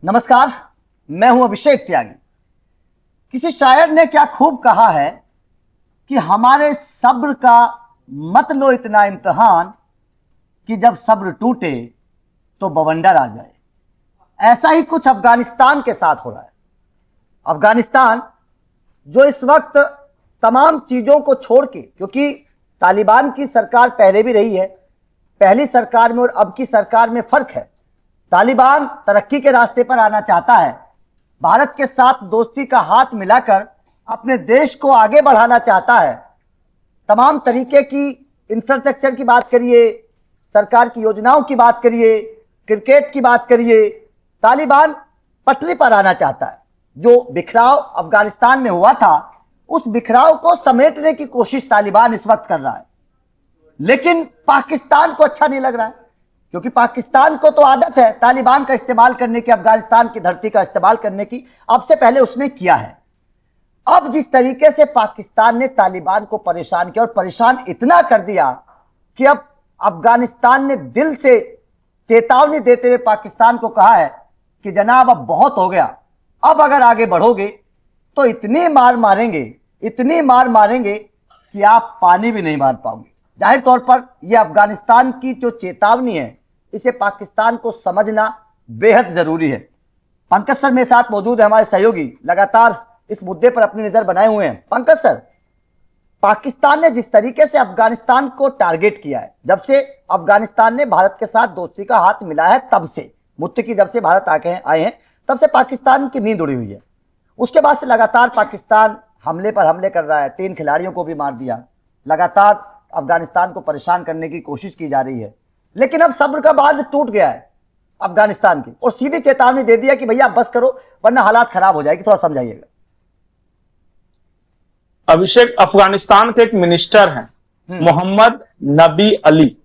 नमस्कार, मैं हूं अभिषेक त्यागी। किसी शायर ने क्या खूब कहा है कि हमारे सब्र का मत लो इतना इम्तिहान कि जब सब्र टूटे तो बवंडर आ जाए। ऐसा ही कुछ अफगानिस्तान के साथ हो रहा है। अफगानिस्तान जो इस वक्त तमाम चीज़ों को छोड़ के, क्योंकि तालिबान की सरकार पहले भी रही है, पहली सरकार में और अब की सरकार में फ़र्क है। तालिबान तरक्की के रास्ते पर आना चाहता है, भारत के साथ दोस्ती का हाथ मिलाकर अपने देश को आगे बढ़ाना चाहता है। तमाम तरीके की इंफ्रास्ट्रक्चर की बात करिए, सरकार की योजनाओं की बात करिए, क्रिकेट की बात करिए, तालिबान पटरी पर आना चाहता है। जो बिखराव अफगानिस्तान में हुआ था, उस बिखराव को समेटने की कोशिश तालिबान इस वक्त कर रहा है। लेकिन पाकिस्तान को अच्छा नहीं लग रहा है, क्योंकि पाकिस्तान को तो आदत है तालिबान का इस्तेमाल करने की, अफगानिस्तान की धरती का इस्तेमाल करने की। अब से पहले उसने किया है। अब जिस तरीके से पाकिस्तान ने तालिबान को परेशान किया, और परेशान इतना कर दिया कि अब अफगानिस्तान ने दिल से चेतावनी देते हुए पाकिस्तान को कहा है कि जनाब अब बहुत हो गया, अब अगर आगे बढ़ोगे तो इतनी मार मारेंगे, इतनी मार मारेंगे कि आप पानी भी नहीं मार पाओगे। जाहिर तौर पर यह अफगानिस्तान की जो चेतावनी है, इसे पाकिस्तान को समझना बेहद जरूरी है। पंकज सर मेरे साथ मौजूद है, हमारे सहयोगी, लगातार इस मुद्दे पर अपनी नजर बनाए हुए हैं। पंकज सर, पाकिस्तान ने जिस तरीके से अफगानिस्तान को टारगेट किया है, जब से अफगानिस्तान ने भारत के साथ दोस्ती का हाथ मिला है, तब से मुत्तकी जब से भारत आए हैं तब से पाकिस्तान की नींद उड़ी हुई है। उसके बाद से लगातार पाकिस्तान हमले पर हमले कर रहा है, 3 खिलाड़ियों को भी मार दिया, लगातार अफगानिस्तान को परेशान करने की कोशिश की जा रही है। लेकिन अब सब्र का बांध टूट गया है अफगानिस्तान की, और सीधी चेतावनी दे दिया कि भैया बस करो वरना हालात खराब हो जाएगी। थोड़ा समझाइएगा। अभिषेक, अफगानिस्तान के एक मिनिस्टर हैं मोहम्मद नबी अली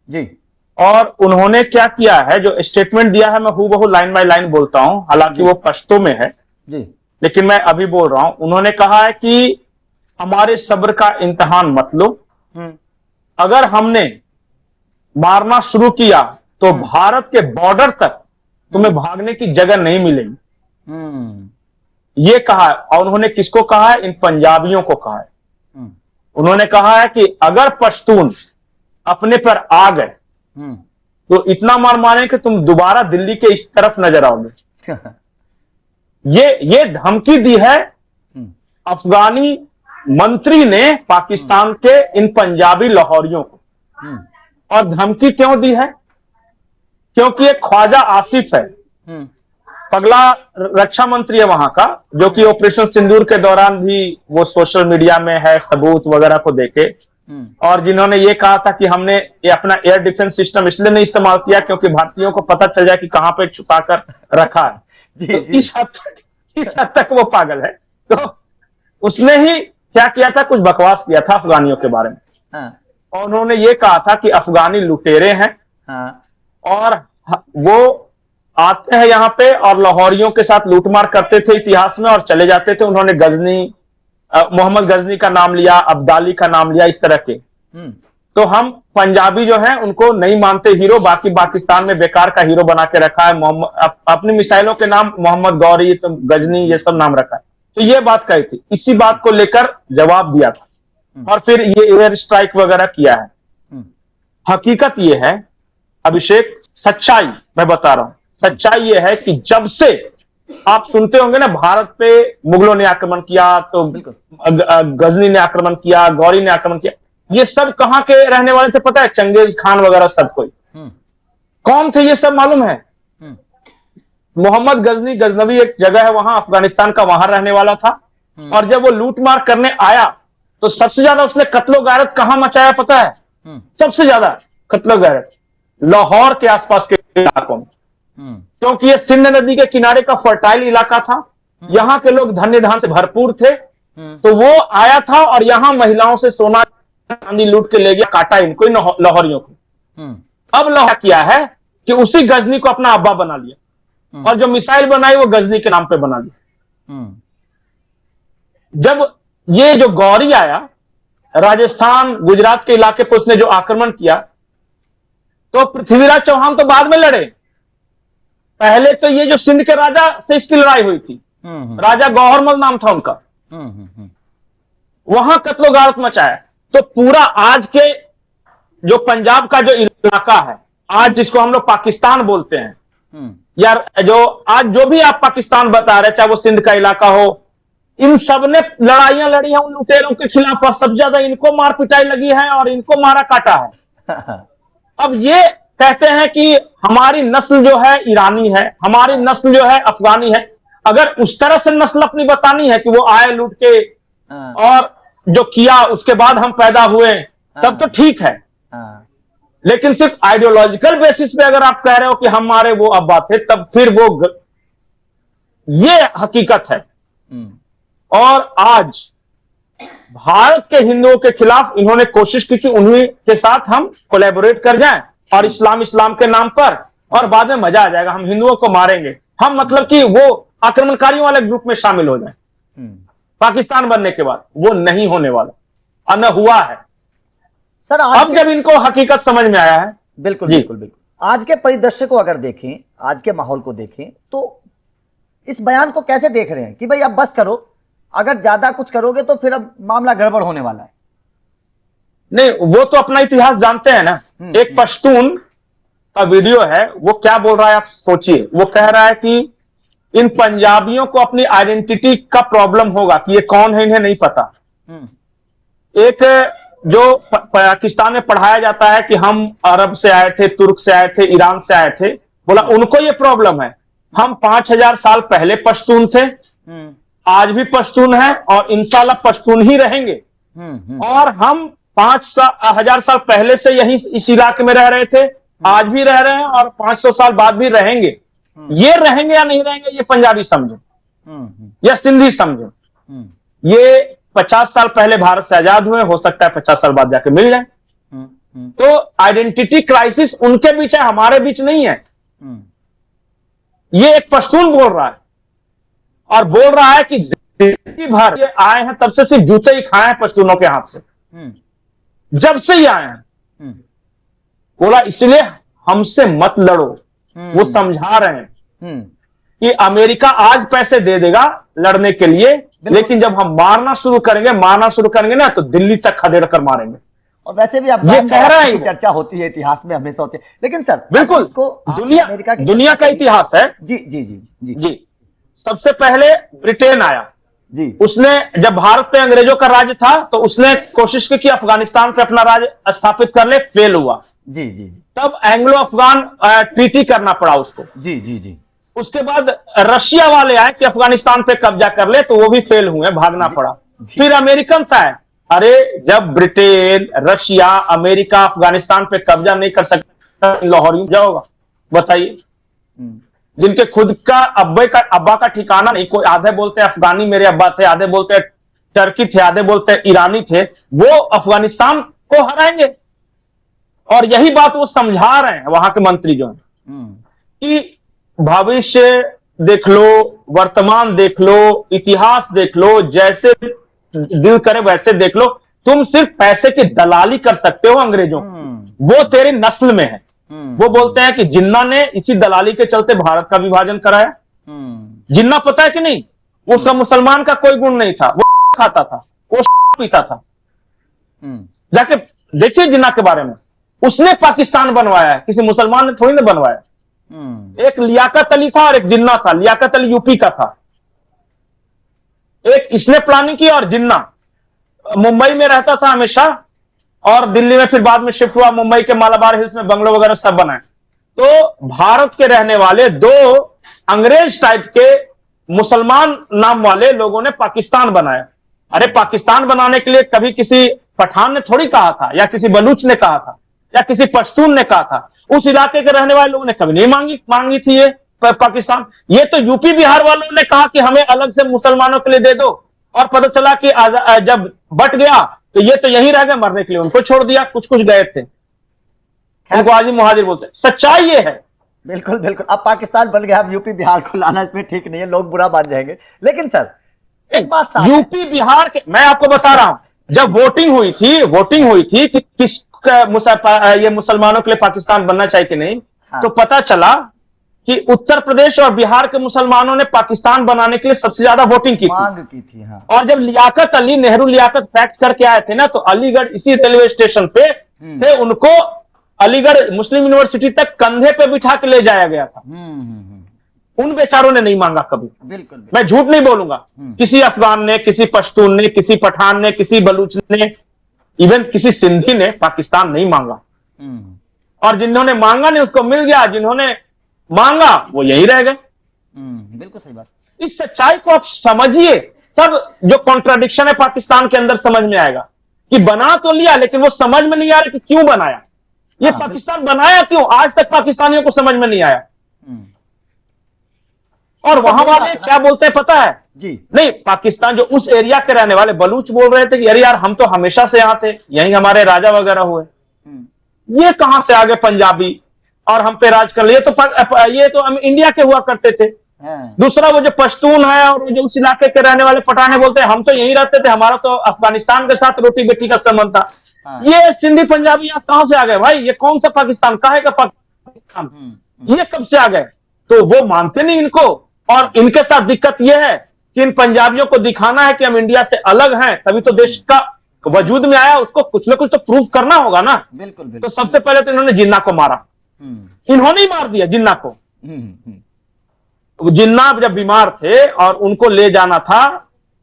जी, और उन्होंने क्या किया है, जो स्टेटमेंट दिया है, मैं हूबहू लाइन बाय लाइन बोलता हूं, हालांकि वो पश्तो में है जी, लेकिन मैं अभी बोल रहा हूं। उन्होंने कहा है कि हमारे सब्र का इम्तिहान मत लो, अगर हमने मारना शुरू किया तो भारत के बॉर्डर तक तुम्हें भागने की जगह नहीं मिलेगी। ये कहा है। और उन्होंने किसको कहा है? इन पंजाबियों को कहा है। उन्होंने कहा है कि अगर पश्तून अपने पर आ गए तो इतना मार मारें कि तुम दोबारा दिल्ली के इस तरफ नजर आओगे। ये धमकी दी है अफगानी मंत्री ने पाकिस्तान के इन पंजाबी लाहौरियों को। और धमकी क्यों दी है? क्योंकि एक ख्वाजा आसिफ है, पगला रक्षा मंत्री है वहां का, जो कि ऑपरेशन सिंदूर के दौरान भी वो सोशल मीडिया में है, सबूत वगैरह को देखे, और जिन्होंने ये कहा था कि हमने ये अपना एयर डिफेंस सिस्टम इसलिए नहीं इस्तेमाल किया क्योंकि भारतीयों को पता चल जाए कि कहां पे छुपाकर रखा है। तो इस हद तक वो पागल है। तो उसने ही क्या किया था? कुछ बकवास किया था अफगानियों के बारे में। और उन्होंने ये कहा था कि अफगानी लुटेरे हैं और वो आते हैं यहाँ पे और लाहौरियों के साथ लूटमार करते थे इतिहास में और चले जाते थे। उन्होंने मोहम्मद गजनी का नाम लिया, अब्दाली का नाम लिया, इस तरह के। तो हम पंजाबी जो हैं उनको नहीं मानते हीरो, बाकी पाकिस्तान में बेकार का हीरो बना के रखा है। अपनी मिसाइलों के नाम मोहम्मद गौरी, तो गजनी, ये सब नाम रखा है। तो ये बात कही थी, इसी बात को लेकर जवाब दिया था और फिर ये एयर स्ट्राइक वगैरह किया है। हकीकत ये है अभिषेक, सच्चाई मैं बता रहा हूं, सच्चाई ये है कि जब से आप सुनते होंगे ना, भारत पे मुगलों ने आक्रमण किया, तो गजनी ने आक्रमण किया, गौरी ने आक्रमण किया, ये सब कहां के रहने वाले थे पता है? चंगेज खान वगैरह सब कोई। कौन थे ये सब मालूम है? मोहम्मद गजनी, गजनवी एक जगह है वहां, अफगानिस्तान का, वहां रहने वाला था। और जब वो लूटमार करने आया तो सबसे ज्यादा उसने कत्लो गारत कहां मचाया पता है? सबसे ज्यादा कत्लो गारत लाहौर के आसपास के इलाकों में, क्योंकि ये सिंध नदी के किनारे का फर्टाइल इलाका था, यहां के लोग धन्य धान से भरपूर थे। तो वो आया था और यहां महिलाओं से सोना चांदी लूट के ले गया, काटा इनको, इन लाहौरियों को। अब लाहौर किया है कि उसी गजनी को अपना अब्बा बना लिया और जो मिसाइल बनाई वो गजनी के नाम पे बना लिया। जब ये जो गौरी आया, राजस्थान गुजरात के इलाके पर उसने जो आक्रमण किया, तो पृथ्वीराज चौहान तो बाद में लड़े, पहले तो ये जो सिंध के राजा से इसकी लड़ाई हुई थी, राजा गौहरमल नाम था उनका, वहां कत्लो गारत मचाया। तो पूरा आज के जो पंजाब का जो इलाका है, आज जिसको हम लोग पाकिस्तान बोलते हैं, यार जो आज जो भी आप पाकिस्तान बता रहे, चाहे वो सिंध का इलाका हो, इन सब ने लड़ाइयां लड़ी हैं उन लुटेरों के खिलाफ, और सबसे ज्यादा इनको मार पिटाई लगी है और इनको मारा काटा है। अब ये कहते हैं कि हमारी नस्ल जो है ईरानी है, हमारी नस्ल जो है अफगानी है। अगर उस तरह से नस्ल अपनी बतानी है कि वो आए लूट के और जो किया उसके बाद हम पैदा हुए, तब तो ठीक है। लेकिन सिर्फ आइडियोलॉजिकल बेसिस पे अगर आप कह रहे हो कि हमारे वो अब्बा थे, तब फिर वो ये हकीकत है। और आज भारत के हिंदुओं के खिलाफ इन्होंने कोशिश की कि उन्हीं के साथ हम कोलैबोरेट कर जाएं और इस्लाम के नाम पर, और बाद में मजा आ जाएगा, हम हिंदुओं को मारेंगे, हम मतलब कि वो आक्रमणकारियों वाले ग्रुप में शामिल हो जाएं पाकिस्तान बनने के बाद। वो नहीं होने वाला, और न हुआ है। सर अब जब इनको हकीकत समझ में आया है। बिल्कुल बिल्कुल बिल्कुल। आज के परिदृश्य को अगर देखें, आज के माहौल को देखें, तो इस बयान को कैसे देख रहे हैं कि भाई अब बस करो, अगर ज्यादा कुछ करोगे तो फिर अब मामला गड़बड़ होने वाला है? नहीं, वो तो अपना इतिहास जानते हैं ना। एक पश्तून का वीडियो है, वो क्या बोल रहा है आप सोचिए। वो कह रहा है कि इन पंजाबियों को अपनी आइडेंटिटी का प्रॉब्लम होगा कि ये कौन है, इन्हें नहीं पता। एक जो पाकिस्तान में पढ़ाया जाता है कि हम अरब से आए थे, तुर्क से आए थे, ईरान से आए थे, बोला उनको ये प्रॉब्लम है। हम 5000 साल पहले पश्तून थे, आज भी पश्तून है और इंशाल्लाह पश्तून ही रहेंगे। और हम 5000 साल पहले से यही इस इलाके में रह रहे थे, आज भी रह रहे हैं और 500 साल बाद भी रहेंगे। ये रहेंगे या नहीं रहेंगे, ये पंजाबी समझे या सिंधी समझे। ये 50 साल पहले भारत से आजाद हुए, हो सकता है 50 साल बाद जाके मिल जाए। तो आइडेंटिटी क्राइसिस उनके बीच है, हमारे बीच नहीं है। ये एक पश्तून बोल रहा है, और बोल रहा है कि जिंदगी भर ये आए हैं तब से सिर्फ जूते ही खाए हैं पश्तूनों के हाथ से, जब से ही आए हैं। बोला इसलिए हमसे मत लड़ो। वो समझा रहे हैं कि अमेरिका आज पैसे दे देगा लड़ने के लिए, लेकिन जब हम मारना शुरू करेंगे ना, तो दिल्ली तक खदेड़ कर मारेंगे। और वैसे भी आप ये कह रहे हैं, चर्चा होती है, इतिहास में हमेशा होती है। लेकिन सर बिल्कुल दुनिया का इतिहास है। जी जी जी जी जी। सबसे पहले ब्रिटेन आया जी। उसने जब भारत पे अंग्रेजों का राज था, तो उसने कोशिश की कि अफगानिस्तान पे अपना राज स्थापित कर ले, फेल हुआ। जी जी जी। तब एंग्लो अफगान ट्रीटी करना पड़ा उसको। जी जी जी। उसके बाद रशिया वाले आए कि अफगानिस्तान पे कब्जा कर ले, तो वो भी फेल हुए, भागना पड़ा। फिर अमेरिकन आए। अरे जब ब्रिटेन, रशिया, अमेरिका अफगानिस्तान पे कब्जा नहीं कर सकता, लाहौर जाओगा बताइए। जिनके खुद का अब्बा का ठिकाना नहीं, कोई आधे बोलते हैं अफगानी मेरे अब्बा थे, आधे बोलते हैं टर्की थे, आधे बोलते हैं ईरानी थे, वो अफगानिस्तान को हराएंगे। और यही बात वो समझा रहे हैं वहां के मंत्री जो हैं कि भविष्य देख लो, वर्तमान देख लो, इतिहास देख लो, जैसे दिल करे वैसे देख लो। तुम सिर्फ पैसे की दलाली कर सकते हो अंग्रेजों, वो तेरी नस्ल में है। वो बोलते हैं कि जिन्ना ने इसी दलाली के चलते भारत का विभाजन कराया। जिन्ना पता है कि नहीं, उसका मुसलमान का कोई गुण नहीं था, वो खाता था, वो पीता था। जाके देखिए जिन्ना के बारे में, उसने पाकिस्तान बनवाया है, किसी मुसलमान ने थोड़ी ना बनवाया। एक लियाकत अली था और एक जिन्ना था। लियाकत अली यूपी का था, एक इसने प्लानिंग की, और जिन्ना मुंबई में रहता था हमेशा, और दिल्ली में फिर बाद में शिफ्ट हुआ, मुंबई के मालाबार हिल्स में बंगलो वगैरह सब बनाए। तो भारत के रहने वाले दो अंग्रेज टाइप के मुसलमान नाम वाले लोगों ने पाकिस्तान बनाया। अरे पाकिस्तान बनाने के लिए कभी किसी पठान ने थोड़ी कहा था, या किसी बलूच ने कहा था, या किसी पश्तून ने कहा था। उस इलाके के रहने वाले लोगों ने कभी नहीं मांगी थी ये पाकिस्तान। ये तो यूपी बिहार वालों ने कहा कि हमें अलग से मुसलमानों के लिए दे दो, और पता चला कि जब बट गया तो ये तो यहीं रह गए, मरने के लिए उनको छोड़ दिया, कुछ कुछ गए थे, उनको हाजी मुहाजिर बोलते हैं। सच्चाई ये है। बिल्कुल बिल्कुल। अब पाकिस्तान बन गया, अब यूपी बिहार को लाना इसमें ठीक नहीं है, लोग बुरा मान जाएंगे। लेकिन सर एक बात साफ, यूपी बिहार के मैं आपको बता रहा हूं, जब वोटिंग हुई थी कि किस ये मुसलमानों के लिए पाकिस्तान बनना चाहिए कि नहीं, तो पता चला कि उत्तर प्रदेश और बिहार के मुसलमानों ने पाकिस्तान बनाने के लिए सबसे ज्यादा वोटिंग की थी, मांग की थी। हाँ। और जब लियाकत अली, नेहरू लियाकत फैक्ट करके आए थे ना, तो अलीगढ़ इसी रेलवे स्टेशन पे से उनको अलीगढ़ मुस्लिम यूनिवर्सिटी तक कंधे पे बिठा के ले जाया गया था। उन बेचारों ने नहीं मांगा कभी। बिल्कुल। मैं झूठ नहीं बोलूंगा, किसी अफगान ने, किसी पश्तून ने, किसी पठान ने, किसी बलूच ने, इवन किसी सिंधी ने पाकिस्तान नहीं मांगा। और जिन्होंने मांगा नहीं उसको मिल गया, जिन्होंने मांगा वो यही रह गए। बिल्कुल सही बात। इस सच्चाई को आप समझिए, तब जो कॉन्ट्राडिक्शन है पाकिस्तान के अंदर समझ में आएगा कि बना तो लिया लेकिन वो समझ में नहीं आ रहा कि क्यों बनाया, ये पाकिस्तान बनाया क्यों, आज तक पाकिस्तानियों को समझ में नहीं आया। और वहां वाले क्या बोलते हैं पता है जी? नहीं, पाकिस्तान जो उस एरिया के रहने वाले बलूच बोल रहे थे कि अरे यार हम तो हमेशा से यहां थे, यहीं हमारे राजा वगैरह हुए, ये कहां से आगे पंजाबी और हम पे राज कर लिए, ये तो हम इंडिया के हुआ करते थे। दूसरा वो जो पश्तून है और जो उस इलाके के रहने वाले पठाने बोलते हैं हम तो यहीं रहते थे, हमारा तो अफगानिस्तान के साथ रोटी बेटी का संबंध था। ये सिंधी पंजाबी यहाँ कहां से आ गए भाई, ये कौन सा पाकिस्तान, काहे का पाकिस्तान, ये कब से आ गए? तो वो मानते नहीं इनको, और इनके साथ दिक्कत यह है कि इन पंजाबियों को दिखाना है कि हम इंडिया से अलग हैं, तभी तो देश का वजूद में आया, उसको कुछ ना कुछ तो प्रूफ करना होगा ना। बिल्कुल। तो सबसे पहले तो इन्होंने जिन्ना को मारा, इन्होंने ही मार दिया जिन्ना को। जिन्ना जब बीमार थे और उनको ले जाना था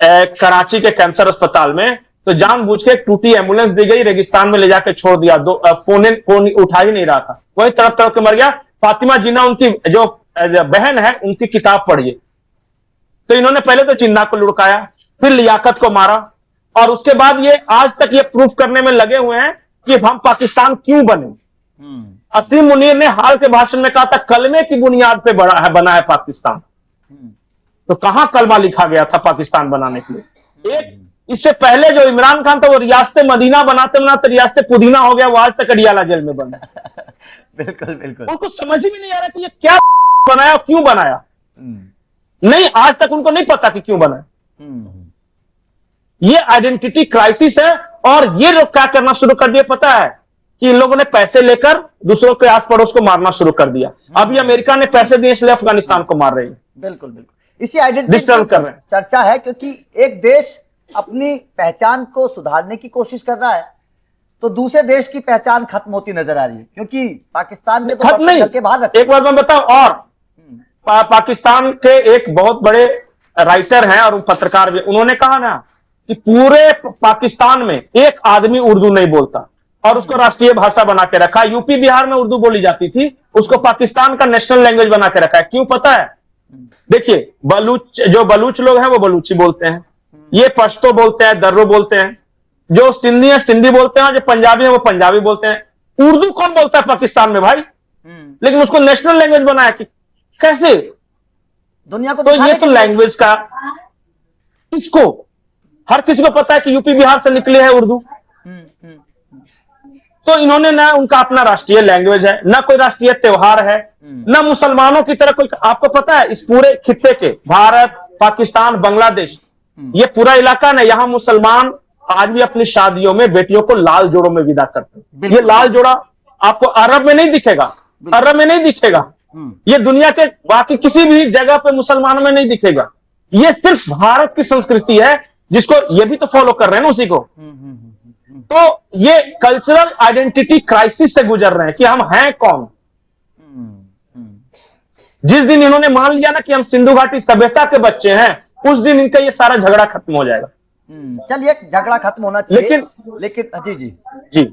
कराची के कैंसर अस्पताल में, तो जानबूझ के टूटी एम्बुलेंस दी गई, रेगिस्तान में ले जाकर छोड़ दिया, फोन उठा ही नहीं रहा था, वही तड़प तड़प के मर गया। फातिमा जिन्ना उनकी जो बहन है, उनकी किताब पढ़िए। तो इन्होंने पहले तो जिन्ना को लुढ़काया, फिर लियाकत को मारा, और उसके बाद ये आज तक ये प्रूफ करने में लगे हुए हैं कि हम पाकिस्तान क्यों बने। असीम मुनीर ने हाल के भाषण में कहा था कलमे की बुनियाद पे बना है पाकिस्तान। तो कहां कलमा लिखा गया था पाकिस्तान बनाने के लिए? एक इससे पहले जो इमरान खान था वो रियासत मदीना बनाते बनाते रियासत पुदीना हो गया, वो आज तक अडियाला जेल में बंद है। बिल्कुल। उनको समझ ही नहीं आ रहा कि ये क्या बनाया, क्यों बनाया। नहीं, आज तक उनको नहीं पता कि क्यों बनाया। ये आइडेंटिटी क्राइसिस है, और ये लोग क्या करना शुरू कर दिए पता है कि इन लोगों ने पैसे लेकर दूसरों के आस पड़ोस को मारना शुरू कर दिया। अभी अमेरिका ने पैसे दिए इसलिए अफगानिस्तान को मार रही है। बिल्कुल। इसी आइडेंटिटी कर रहे हैं। चर्चा है, क्योंकि एक देश अपनी पहचान को सुधारने की कोशिश कर रहा है तो दूसरे देश की पहचान खत्म होती नजर आ रही है, क्योंकि पाकिस्तान में तो खत्म नहीं, के बाहर एक बात मैं बताऊं, और पाकिस्तान के एक बहुत बड़े राइटर हैं और पत्रकार भी, उन्होंने कहा ना कि पूरे पाकिस्तान में एक आदमी उर्दू नहीं बोलता, और उसको राष्ट्रीय भाषा बना के रखा है। यूपी बिहार में उर्दू बोली जाती थी, उसको पाकिस्तान का नेशनल लैंग्वेज बना के रखा है। क्यों पता है? देखिए, बलूच लोग हैं वो बलूची बोलते हैं, ये पश्तो बोलते हैं, दर्रो बोलते हैं, जो सिंधी है सिंधी बोलते हैं, जो पंजाबी है वो पंजाबी बोलते हैं। उर्दू कौन बोलता है पाकिस्तान में भाई? लेकिन उसको नेशनल लैंग्वेज बनाया कि कैसे दुनिया को, तो ये तो लैंग्वेज का किसको, हर किसी को पता है कि यूपी बिहार से निकले है उर्दू। तो इन्होंने ना उनका अपना राष्ट्रीय लैंग्वेज है, ना कोई राष्ट्रीय त्योहार है, ना मुसलमानों की तरह कोई। आपको पता है इस पूरे खित्ते के, भारत, पाकिस्तान, बांग्लादेश, ये पूरा इलाका ना, यहां मुसलमान आज भी अपनी शादियों में बेटियों को लाल जोड़ों में विदा करते हैं। ये लाल जोड़ा आपको अरब में नहीं दिखेगा, अरब में नहीं दिखेगा, ये दुनिया के बाकी किसी भी जगह पे मुसलमानों में नहीं दिखेगा। ये सिर्फ भारत की संस्कृति है, जिसको ये भी तो फॉलो कर रहे हैं ना उसी को। तो ये कल्चरल आइडेंटिटी क्राइसिस से गुजर रहे हैं कि हम हैं कौन। जिस दिन इन्होंने मान लिया ना कि हम सिंधु घाटी सभ्यता के बच्चे हैं, उस दिन इनका ये सारा झगड़ा खत्म हो जाएगा। चलिए, झगड़ा खत्म होना चाहिए, लेकिन जी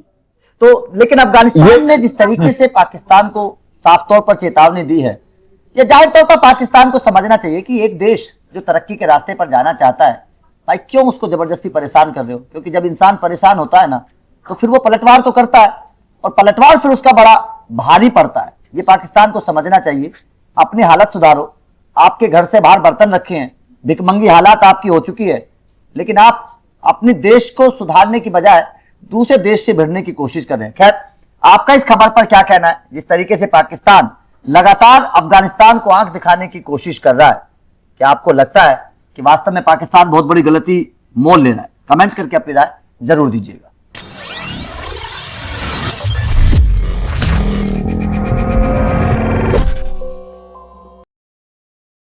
तो लेकिन अफगानिस्तान ने जिस तरीके से पाकिस्तान को साफ तौर पर चेतावनी दी है, यह जाहिर तौर पर पाकिस्तान को समझना चाहिए कि एक देश जो तरक्की के रास्ते पर जाना चाहता है, भाई क्यों उसको जबरदस्ती परेशान कर रहे हो? क्योंकि जब इंसान परेशान होता है ना, तो फिर वो पलटवार तो करता है, और पलटवार फिर उसका बड़ा भारी पड़ता है। ये पाकिस्तान को समझना चाहिए, अपनी हालत सुधारो। आपके घर से बाहर बर्तन रखे हैं, भिखमंगी हालात आपकी हो चुकी है, लेकिन आप अपने देश को सुधारने की बजाय दूसरे देश से भिड़ने की कोशिश कर रहे हैं। खैर, आपका इस खबर पर क्या कहना है? जिस तरीके से पाकिस्तान लगातार अफगानिस्तान को आंख दिखाने की कोशिश कर रहा है, क्या आपको लगता है कि वास्तव में पाकिस्तान बहुत बड़ी गलती मोल ले रहा है? कमेंट करके अपनी राय जरूर दीजिएगा।